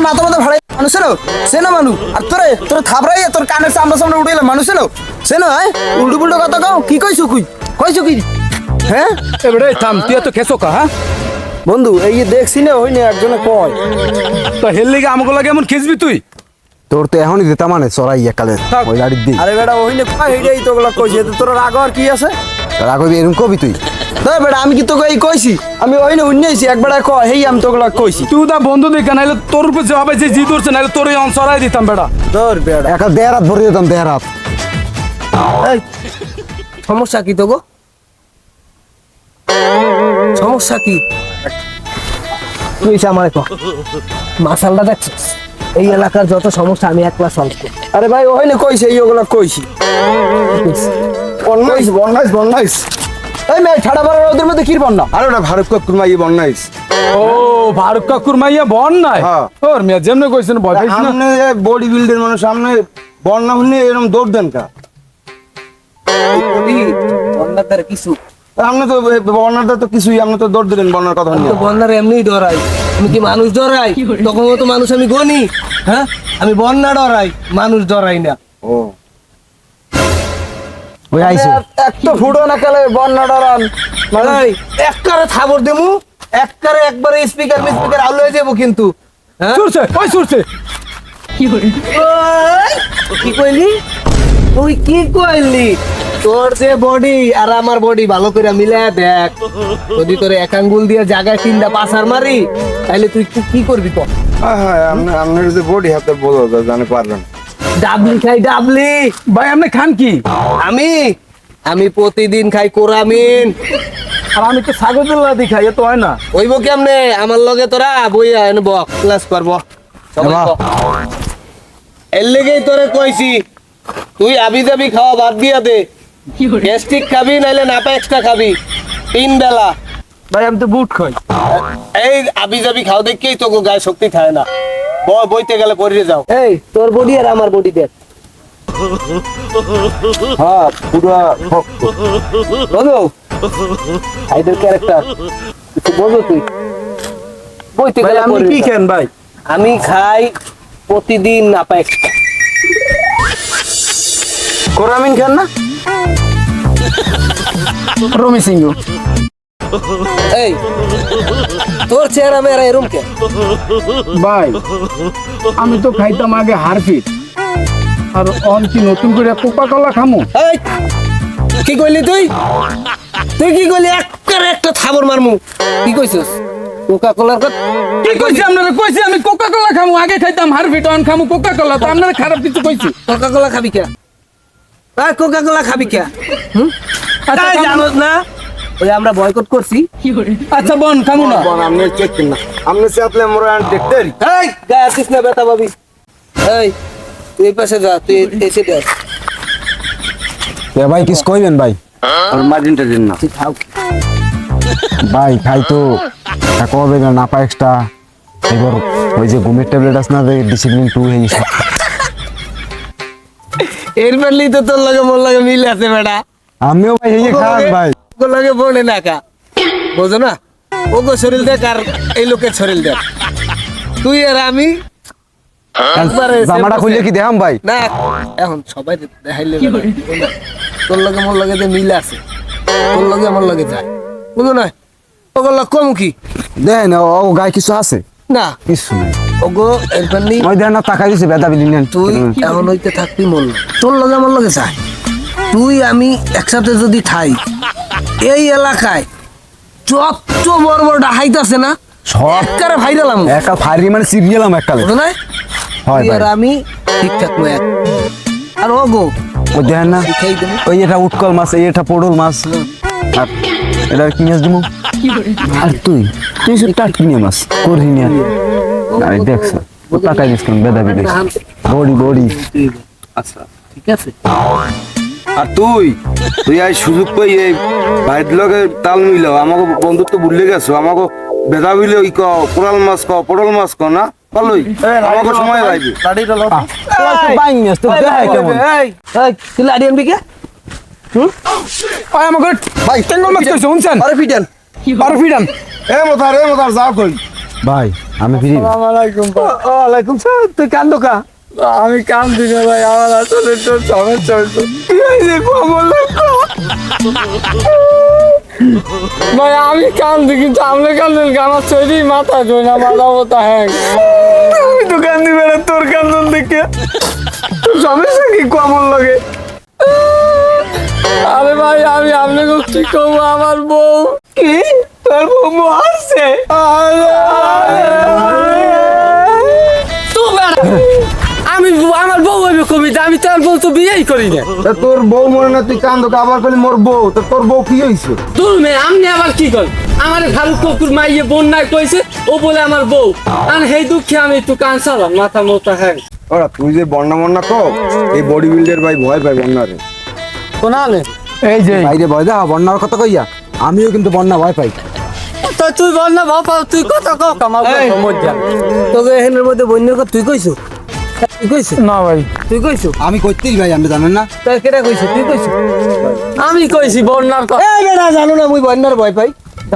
মাথা মাথা ভাড়াই মানুষ ছিল সে না মানুষ আর তোরে থাবড়াই তোর কানের সামনে সামনে উঠে মানুষ ছিল সে না উল্টো পুল্টো কথা কও কি কইছো কি হ্যাঁ এবারে থাম তুই তো খেসো কা হ্যাঁ বন্ধু এই যে দেখছি না হইনি একজনে কয় তো হেল লিগে আমাকে লাগে এমন খেসবি তুই তোর তো এখনই দিতা মানে চড়াই একালে ওই গাড়ির দিই আরে বেটা হইনি এইটাই তো গুলা কইছে তোর রাগ আর কি আছে তার আগে এরকম কবি তুই তাই বেটা আমি কি তোকে এই কইছি আমি হইনি উন্নইছি একবার কয় হেই আমি তোগুলা কইছি তুই দা বন্ধু দেখে নাইলে তোর উপর জবাব যে জি ধরছে নাইলে তোর এই অনসরাই দিতাম বেটা তোর বেটা একা দেড় রাত ভরে দিতাম দেড় রাত এই সমস্যা কি তো গো সমস্যা কি তুই আমার কো মাসালটা দেখছিস এই এলাকার যত সমস্যা আমি একলা সলভ করি আরে ভাই ওইনে কইছে এইগুলা কইছি বন্যাইস এই মেয়ে ঠাডা বাড়ার ওদের মধ্যে কি বন্যা আরে ওটা ভারত কুরমাই বন্যাইস ও ফারুক কাকুর মাইয়া বন নাই হ্যাঁ। ওর মিয়া যেমনে কইছেন ভয় পাইছ না সামনে বডি বিল্ডার মানে সামনে বন্যা হলে এরকম দৌড় দেন কা বন্যার কিছু আপনি তো বন্যাটা তো কিছুই আপনি তো দৌড় দিলেন বন্যার কথা নিয়ে তো বন্যার এমনি ডরাই আমি কি মানুষ ডরাই তখন তো মানুষ আমি গনি হ্যাঁ আমি বন্যা ডরাই মানুষ ডরাই না ও ওই আইছে একটা ফুটো না খেলে বন্যা ডরান মানে একবারে থাবর দেমু একবারে স্পিকার আউল হয়ে যাবো কিন্তু হ্যাঁ সুরছে ওই সুরছে ওই, কি কইলি তুই কি কইলি তোর যে বডি আর আমার বডি ভালো করে মিলে দেখ যদি তোর এক আঙ্গুল দিয়ে জায়গায় তিনটা পাসার মারি তাহলে তুই কি করবি তো হ্যাঁ হ্যাঁ আপনার যে বডি হাতে বলো জানে পারবেন ডাবলি খাই ডাবলি ভাই আপনি খান কি আমি প্রতিদিন খাই কোরামিন আর আমি তো সাগরদুল্লাহ দি খাই এ তো হয় না ওইব কেমনে আমার লগে তোরা বই আইন ব ক্লাস করব এর লেগেই তোরে কইছি তুই আবি যাবি খাওয়া বাদ দিয়া দে গ্যাস্ট্রিক খাবি নাইলে নাপা এক্সট্রা খাবি 3 বেলা ভাই আমি তো বুট খাই এই আবি যাবি খাও দেখেই তো গায়ে শক্তি থাকে না বইতে গেলে পড়ে যাও এই তোর বডি আর আমার বডি দেখ হ্যাঁ পুরো বোঝো আইদের ক্যারেক্টার কিছু বোঝো তুই বইতে ভাই গেলে আপনি পড়ে কি যাও। খান ভাই আমি খাই প্রতিদিন নাপা এক্সট্রা কোরামিন খান না রমি সিং এই তোর চেহারা মেরা এরম কে ভাই আমি তো খাইতাম আগে হারফিট আর অন কি নতুন করে কোকা কোলা খামু এই কি কইলি তুই কি কইলি একটা থাবর মারমু কি কইছিস কোকা কোলার কথা কি কইছি আপনারা কইছি আমি কোকা কোলা খামু আগে খাইতাম হারফিট অন খামু কোকা কোলা তো আপনারা খারাপ কিছু কইছি কোকা কোলা খাবি কে আর কোকা কোলা খাবি কে আচ্ছা তাই জানোস না ওই আমরা বয়কট করছি আচ্ছা বন খামু না বন আপনি চেক কিন না আপনি সে আপনি মোরা দেখতে এই গায়ে আসিস না বেটা ভাবি এই তুই এই পাশে যা তুই এসে দেখ ভাই কিছু কইবেন ভাই আর মার্জিনটা দিন না তুই খাও ভাই খাই তো কবে না পা এক্সট্রা এবার ওই যে ঘুমের ট্যাবলেট আছে না ডিসিপ্লিন 2 হয়ে গেছে এর বেলি তো তোর লগে মোর লগে মিল আছে বেটা আমিও ভাই এই যে খান ভাই ওর লগে বনে না কা বুঝো না ওগো শরীর দেখ আর এই লোকের শরীর দেখ তুই আর আমি একবারে জামাটা খুললে কি দেখাম ভাই না এখন সবাই দেখাইলে বেটা। তোর লগে মোর লগে যে মিল আছে তোর লগে আমার লগে যায় বুঝো না ওগো লগ কম কি দেখেন ও গায়ে কিছু আছে না কিছু নেই ওগো এরপর নি ওই দেন না টাকা দিছে বেদা বিলি নেন তুই এমন হইতে থাকবি মরল তোর লগে আমার লগে যায় তুই আমি একসাথে যদি খাই এই এলাকায় যত বড় বড় ডাহাইত আছে না সব একবারে ভাইরাল আমি একা ফারি মানে সিরিয়ালাম এককালে বুঝো না হয় তুই ভাই আর আমি ঠিকঠাক এক আর ওগো ওই দেখেন না শিখাই দেবো ওই এটা উটকল মাছ এই এটা পটল মাছ আর এটা কি মাছ দিমু আর তুই সব টাটকিনে মাছ করি নিয়ে আরে দেখছো ও টাকা দিস কেন বেদা বিলি বডি আচ্ছা ঠিক আছে আর তুই আজ সুযোগ পাই এই ভাইয়ের লগে তাল মিলাও আমাকে বন্ধুত্ব ভুলে গেছো আমাকে বেদা বিলে ই কোরাল মাছ ক পটল মাছ ক না পালই আমাকে সময় লাগবে বাইং মাছ তো দেখাই কেমন এই তুই লাড়ি আনবি কে ওই আমাকে ভাই টেঙ্গল মাছ কইছো শুনছেন আরে ফিটান আর ফিডান এ মোতার যা কই ভাই আমি ফিরি ওয়ালাইকুম সালাম। তুই কান্দো কা? আমি কান্দি না ভাই, আমার আসলে তো সমস্যা হয়েছে। কি হয়েছে কমল? ভাই আমি কান্দি, কিন্তু আপনি কান্দেন কেন? আমার শরীর মাথা জয় না, মাথা মতো হ্যাং। আমি তো কান্দি বেড়া তোর কান্দন দেখে। তোর সমস্যা কি কমল লাগে? আরে ভাই আমি আপনাকে কি করবো, আমার বউ। কি তোর বউ মারছে? আমি আমার বউ হইবে কবিতা, আমি তোর বউ তো বিয়েই করি না। তা তোর বউ মরে না, তুই কান্দো আবার খালি মোর বউ। তা তোর বউ কি হয়েছে? তোর মেয়ে আমনি আবার কি কর? আমার ভারত কুকুর মাইয়ে বন্যায় কইছে, ও বলে আমার বউ। আর সেই দুঃখে আমি একটু কাঁদছিলাম, মাথা মোটা হ্যাং। ওরা তুই যে বন্যা কো, এই বডি বিল্ডার ভাই ভয় পাই বন্যারে। শোনালে এই যে বাইরে ভয় দা বন্যার কথা কইয়া, আমিও কিন্তু বন্যা ভয় পাই। তো তুই বন্যা বাবা, তুই কথা কও কামাল মজ্জা। তোকে এখানের মধ্যে বন্যার কথা তুই কইছো? তুই কইছো? না ভাই তুই কইছো? আমি কইতেই ভাই, আপনি জানেন না? তাই কেটা কইছো? তুই কইছো? আমি কইছি বন্যার কথা। এই বেটা জানো না মুই বন্যার ভয় পাই?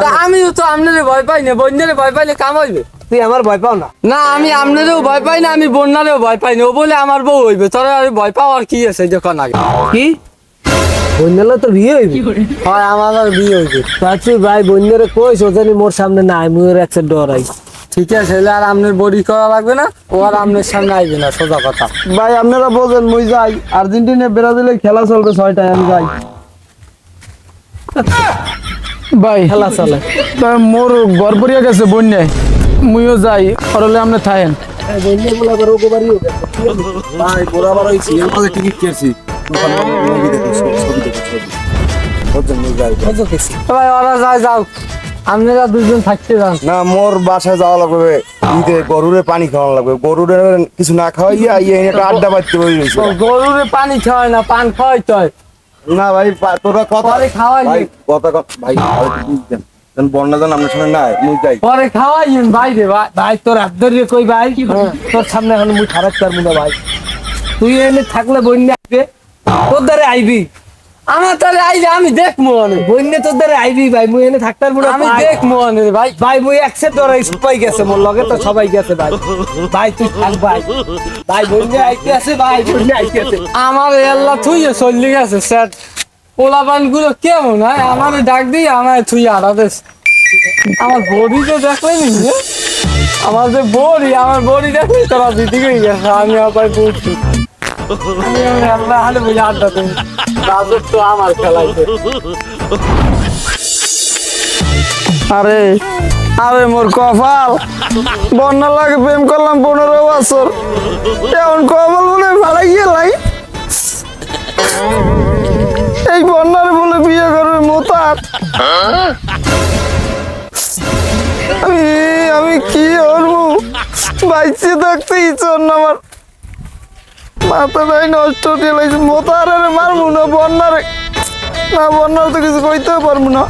তা আমিও তো আপনারে ভয় পাই না, বন্যারে ভয় পাইলে কাম হইবে। তুই আমার ভয় পাও না? না আমি আপনারেও ভয় পাই না, আমি বন্যারেও ভয় পাই না। ও বলে আমার বউ হইবে, তোরা আর ভয় পাওয়ার কি আছে যখন আগে? কি বন্যালে তোর বিয়ে হইবে? হয় আমার আর বিয়ে হইবে। তুই ভাই বন্যারে কইছো জানি মোর সামনে নাই, মুই ওর একটা ডরাই। ঠিক আছে, এলে আর আপনার বডি করা লাগবে না, ও আর আপনার সামনে আইবে না, সোজা কথা। ভাই আপনারা বোঝেন, মুই যাই। আর্জেন্টিনা ব্রাজিলের খেলা চলবে 6টায়, আমি যাই। ভাই খেলা চলে। মোর ঘর পড়িয়া গেছে বন্যায়, মুইও যাই, করলে আপনি থাকেন। বন্যা বলা করো গোবারি হবে। ভাই বরাবর হইছি, এর মধ্যে টিকিট কেটেছি। মুভি দেখি, ছবি দেখি, ছবি। বুঝছেন, মুই যাই। বুঝো কিছু? ভাই ওরা যায়, যাও, আপনারা দুজন থাকতে যান। না, মোর বাসায় যাওয়া লাগবে। ঈদে গরুরে পানি খাওয়ানো লাগবে। গরুরে কিছু না খাওয়াইয়া একটা আড্ডা পাইতে বই রয়েছে। গরুরে পানি খাওয়ায় না, পান খাওয়াইতে হয়। না ভাই, তোরা কথা পরে খাওয়াই ভাই, ভাই বন্যা জান আপনার সামনে নাই, মুই যাই। পরে খাওয়াইন ভাই রে ভাই। ভাই তোর হাত ধরিয়ে কই ভাই, তোর সামনে এখন মুই খারাপ পারবো না ভাই। তুই এনে থাকলে বন্যা আসবে, তোর দ্বারে আইবি। আমার তাহলে আইলে আমি দেখবো অনেক। বন্যা তোর দ্বারে আইবি ভাই, মুই এনে থাকতে পারবো না। আমি দেখবো অনেক ভাই। ভাই মুই একসেপ্ট ডরাই, সবাই গেছে মোর লগে, তো সবাই গেছে ভাই। ভাই তুই থাক ভাই। ভাই বন্যা আইতে আছে, ভাই বন্যা আইতে আছে। আমার এল্লা থুইয়ে চলে গেছে স্যার। পোলাপান গুলো কেমন হয়, আমার ডাক দিয়ে আমার থুই আড়াদেশ। আমার বডি তো দেখলে নি, আমার যে বডি, আমার বডি দেখলি তোরা দিদিকে গেছে। আমি আবার বলছি আমি আল্লাহ হালে বুঝে আড্ডা তুমি রাজত্ব তো আমার খেলাইছে। আরে আরে মোর কপাল, বন্যা লাগে প্রেম করলাম 15 বছর, এখন কপাল বলে ভাড়া গেলাই। এই বন্যার বলে বিয়ে করবে মোতার। আমি কি করবো, বাইচে থাকতে ইচ্ছা না, আমার মাথাটাই নষ্ট হয়ে লাগছে। মোতারে মারবো না, বন্যারে না, বন্যার তো কিছু কইতে পারবো না।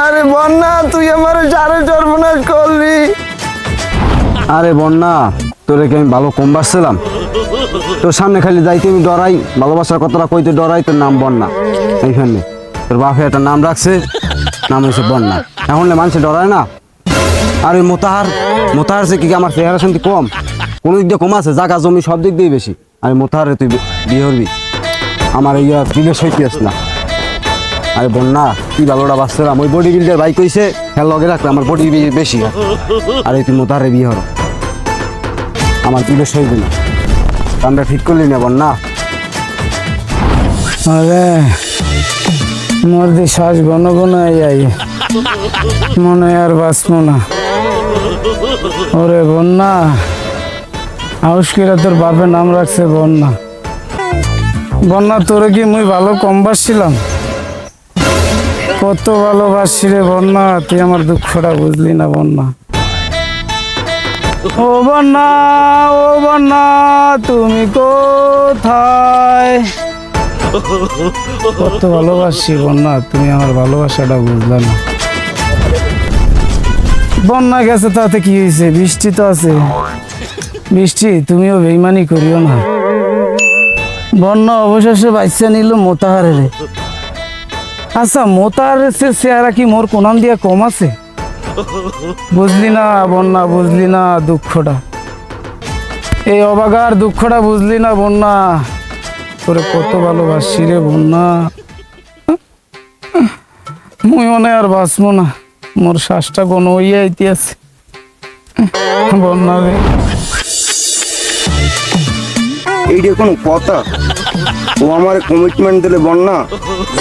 আরে বন্যা, তুই আমার সাড়ে সর্বনাশ করলি। আরে বন্যা, তোরে কি আমি ভালো কম বাসছিলাম? তোর সামনে খালি যাইতে আমি ডরাই, ভালোবাসার কথাটা কইতে ডরাই। তোর নাম বন্যা। এইখানে তোর বাপে একটা নাম রাখছে, নাম হয়েছে বন্যা। এখন মানুষে ডরায় না। আর ওই মোতাহার সে কি আমার চেহারা শান্তি কম? কোনো দিক দিয়ে কম আছে, জায়গা জমি সব দিক দিয়ে বেশি। আর মোতাহারে তুই বিয়ে করবি? আমার এই বিদেশ হইতে আস না। আরে বন্যা, কি ভালোটা বাঁচছিলাম। ওই বডি বিল্ডার বাইক কইছে হ্যাঁ লগে রাখলে আমার বডি বেশি। আর তুই মোতাহারে বিয়ে হর, আমার বিদেশ হইবে না। আমরা ঠিক করলি না বন্যা। আরে মোর দি শ্বাস ঘন ঘন যাই, মনে হয় আর বাঁচবো না। ওরে বন্যা, আউসকিরা তোর বাপের নাম রাখছে বন্যা। বন্যা তোরে কি মুই ভালো কম বাসছিলাম? কত ভালোবাসি রে বন্যা, তুই আমার দুঃখটা বুঝলি না বন্যা। ও বন্যা, ও বন্যা, তুমি কোথায়? কত ভালোবাসি বন্যা, তুমি আমার ভালোবাসাটা বুঝলে না। বন্যা গেছে তাতে কি হয়েছে, বৃষ্টি তো আছে। বৃষ্টি তুমিও বেইমানি করিও না। বন্যা অবশেষে বাচ্চা নিল মোতাহারে রে। আচ্ছা মোতার চেহারা কি মোর কোনাম দিয়া কম আছে? বুঝলি না বন্যা, বুঝলি না দুঃখটা, এই অবাগার দুঃখটা বুঝলি না বন্যা। তোরে কত ভালোবাসি রে বন্যা, মুই মনে আর বাঁচবো না, মোর শ্বাসটা কোনো হইয়া আইতেছে বন্যা রে। এইটা কোনো কথা? ও আমার কমিটমেন্ট দিলে বন্যা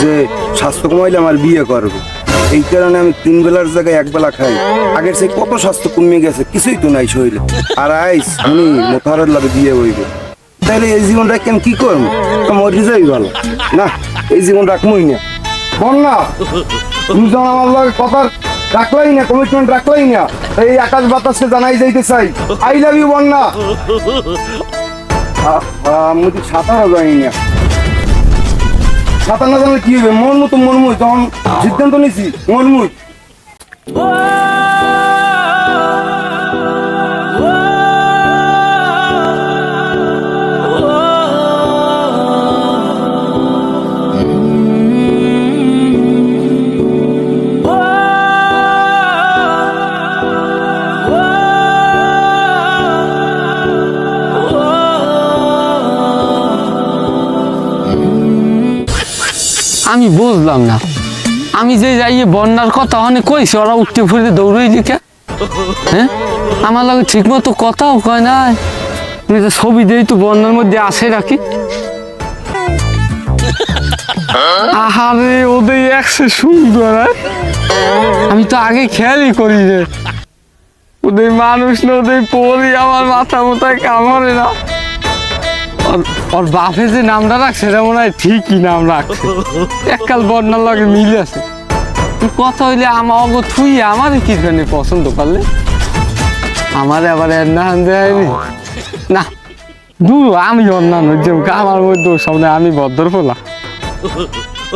যে স্বাস্থ্য কমাইলে আমার বিয়ে করবে, এই কারণে আমি 3 বেলার জায়গায় 1 বেলা খাই। আগের সে কত স্বাস্থ্য কমে গেছে, কিছুই তো নাই শরীরে। আর আইস আমি মোতাহারের লাগে বিয়ে হইবে, তাহলে এই জীবনটা কেন কি করবো? মরে যাই ভালো না, এই জীবন রাখবোই না। বন্যা তুমি যখন আমার লগে কথা রাখলাই না, কমিটমেন্ট রাখলাই না, এই আকাশ বাতাসকে জানাই যাইতে চাই আই লাভ ইউ বন্যা। আমি তো সাঁতারও জানি না, সাঁতার না জানলে কি হবে? মন মতো মনমুই, তখন সিদ্ধান্ত নিছি মনমুই। আমি বুঝলাম না, আমি যে যাই বন্যার কথা অনেক কইছি, ওরা উঠতে ফুটে দৌড়ই লিখে, হ্যাঁ আমার লাগে ঠিক মতো কথাও কয় না। তুমি তো ছবি দিয়েই তো বন্যার মধ্যে আসে রাখি। আহারে ওদের একসে সুন্দর, আমি তো আগে খেয়ালই করি রে, ওদের মানুষ না ওদের পরি, আমার মাথা মোথায় কামড়ে না। ওর বাপে যে নামটা রাখছে সেটা মনে হয় ঠিকই নাম রাখছে, এককাল বন্যার লাগে মিল আছে। কথা হইলে আমার অগ থুই আমারই কি জানি পছন্দ করলে, আমার আবার এর না দেয়নি না দূর। আমি অন্যান্য যে আমার মধ্যে সামনে আমি ভদ্র ফোলা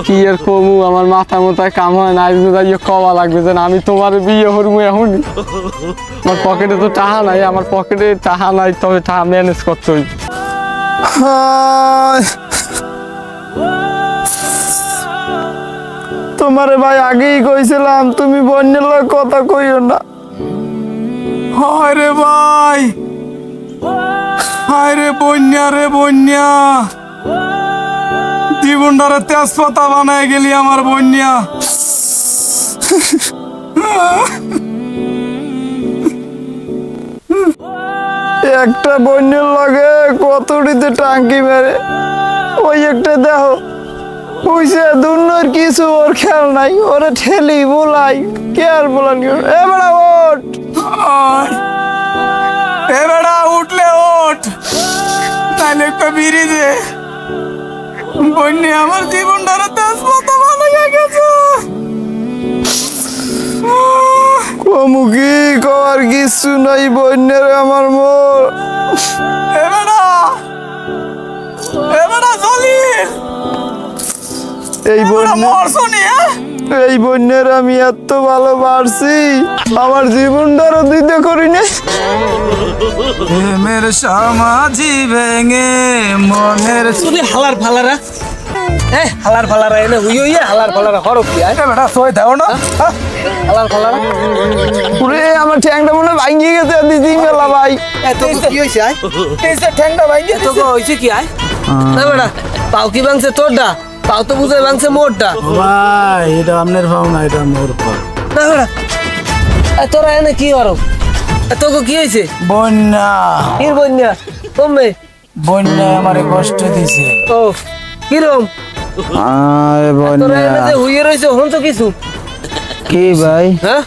কি আর কমু, আমার মাথা মোথায় কাম হয় না। আজকে যাইয়ে কওয়া লাগবে যে আমি তোমার বিয়ে হরমু এখনই। আমার পকেটে তো টাকা নাই, আমার পকেটে টাকা নাই, তবে টাকা ম্যানেজ করতে হইবে। তোমারে ভাই আগেই কইছিলাম তুমি বন্যার লগে কথা কইও না। হায় রে ভাই, হায় রে বন্যা, রে বন্যা, জীবনটারে তেজপাতা বানায় গেলি আমার বন্যা। একটা বন্যার লাগে কতটিতে টাঙ্কি মেরে, ওই একটা দেখো কইছে দুর্নর কিছু ওর খেয়াল নাই, ওরে ঠেলি বলাই কে আর বলানি। এবারে ওঠ, এবারে উঠলে ওঠ, তাহলে একটা বিড়ি দে। বন্যা আমার জীবনটারে তেজপাতা বানাইয়া গেছে। কমুকি কর কিছু নাই বন্যার আমার মোর। এবারে এবারে জলিল এই এই বন্যার আমি এত ভালোবাসি, আমার জীবনটারও দিতে করি না। প্রেমের সমাধি ভেঙে মনের হালার ফালারা, হালার ফালারা এনে হুই হইয়া হালার ফালারা হরক কি বেটা সই দাও না। হালার ফালারা পুরে আমার ঠ্যাংটা মনে ভাঙিয়ে গেছে দিদি মেলা ভাই। এত কি হইছে আয়? ঠ্যাংটা ভাঙিয়ে এত হইছে কি আয়? না বেটা পাও কি ভাঙছে তোরটা? পাও তো বুঝে ভাঙছে মোরটা। ভাই এটা আপনার পাও না, এটা মোর পাও। না বেটা তোরা এনে কি হরক? তোকে কি হয়েছে? বন্যা, কি বন্যা? কমবে বন্যা আমারে কষ্ট দিছে। ও কিরম? আরে তোরা বন্যা এনে যে হুইয়ে রয়েছে হন তো কিছু? কি ভাই? হ্যাঁ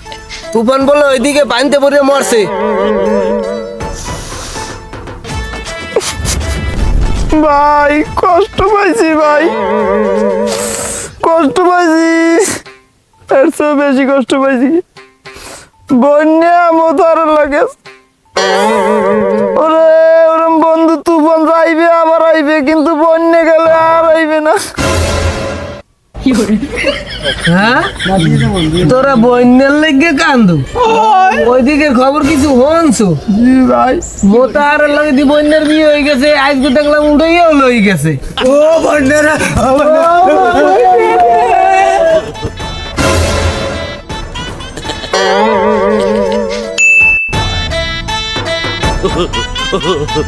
তুফান বললো ওইদিকে পানিতে পড়ে মরছে। ভাই কষ্ট পাইছি, ভাই কষ্ট পাইছি, এর চেয়ে বেশি কষ্ট পাইছি। বন্যা মোতার লাগে ওরে ওরম বন্ধু তুফান যাইবে আবার আইবে, কিন্তু বন্যা গেলে আর আইবে না। হ্যাঁ তোরা বন্যার লেগে কান্দু, ওইদিকে খবর কিছু হনছো? ভাই মোতার লাগে দি বন্যার বিয়ে হয়ে গেছে, আজকে দেখলাম উঠেও লই গেছে। ও বন্যারা Oh